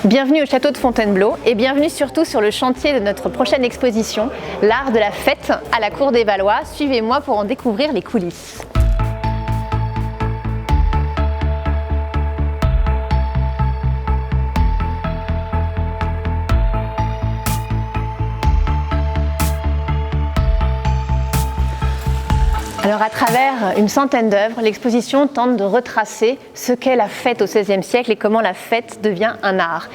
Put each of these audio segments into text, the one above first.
Bienvenue au château de Fontainebleau et bienvenue surtout sur le chantier de notre prochaine exposition, l'art de la fête à la cour des Valois. Suivez-moi pour en découvrir les coulisses. Alors à travers une centaine d'œuvres, l'exposition tente de retracer ce qu'est la fête au XVIe siècle et comment la fête devient un art.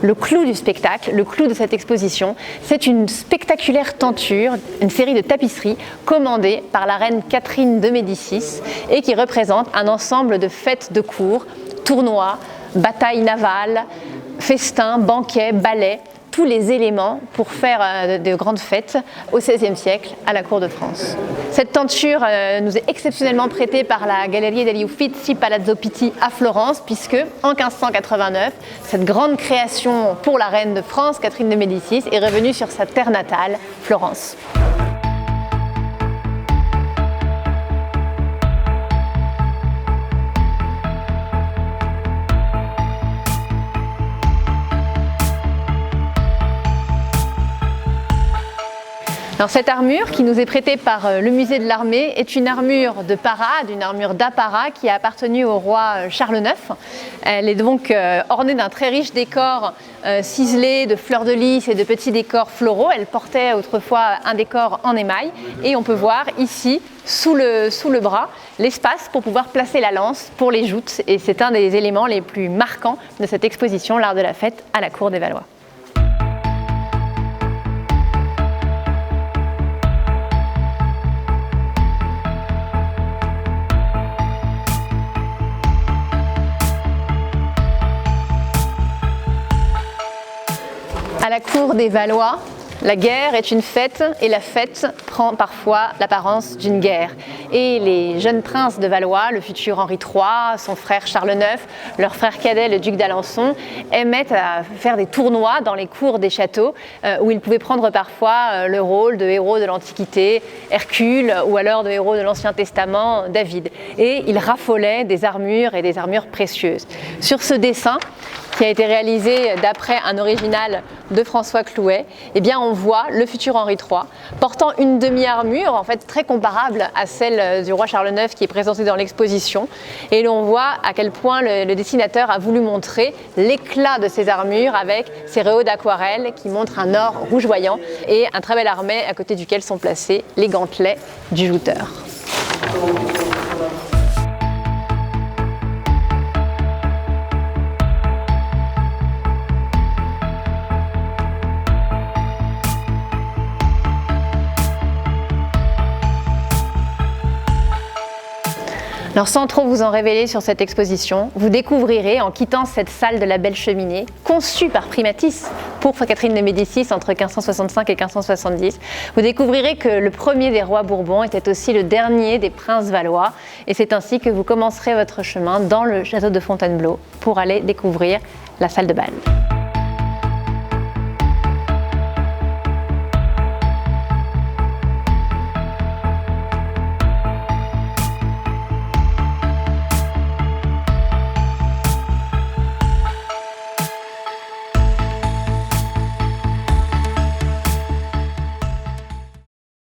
Le clou du spectacle, le clou de cette exposition, c'est une spectaculaire tenture, une série de tapisseries commandées par la reine Catherine de Médicis et qui représente un ensemble de fêtes de cour, tournois, batailles navales, festins, banquets, ballets, tous les éléments pour faire de grandes fêtes au XVIe siècle à la cour de France. Cette tenture nous est exceptionnellement prêtée par la Galleria degli Uffizi Palazzo Pitti à Florence, puisque en 1589, cette grande création pour la reine de France, Catherine de Médicis, est revenue sur sa terre natale, Florence. Alors cette armure qui nous est prêtée par le musée de l'armée est une armure de parade, une armure d'apparat qui a appartenu au roi Charles IX. Elle est donc ornée d'un très riche décor ciselé de fleurs de lys et de petits décors floraux. Elle portait autrefois un décor en émail et on peut voir ici sous le bras l'espace pour pouvoir placer la lance pour les joutes, et c'est un des éléments les plus marquants de cette exposition, l'art de la fête à la cour des Valois. À la cour des Valois, la guerre est une fête et la fête prend parfois l'apparence d'une guerre. Et les jeunes princes de Valois, le futur Henri III, son frère Charles IX, leur frère cadet le duc d'Alençon, aimaient à faire des tournois dans les cours des châteaux où ils pouvaient prendre parfois le rôle de héros de l'Antiquité, Hercule, ou alors de héros de l'Ancien Testament, David. Et ils raffolaient des armures et des armures précieuses. Sur ce dessin, qui a été réalisé d'après un original de François Clouet, eh bien on voit le futur Henri III portant une demi-armure en fait très comparable à celle du roi Charles IX qui est présentée dans l'exposition, et l'on voit à quel point le dessinateur a voulu montrer l'éclat de ces armures avec ces rehauts d'aquarelle qui montrent un or rougeoyant et un très bel armet à côté duquel sont placés les gantelets du jouteur. Alors sans trop vous en révéler sur cette exposition, vous découvrirez en quittant cette salle de la Belle Cheminée, conçue par Primatis pour Catherine de Médicis entre 1565 et 1570, vous découvrirez que le premier des rois Bourbons était aussi le dernier des princes valois, et c'est ainsi que vous commencerez votre chemin dans le château de Fontainebleau pour aller découvrir la salle de bal.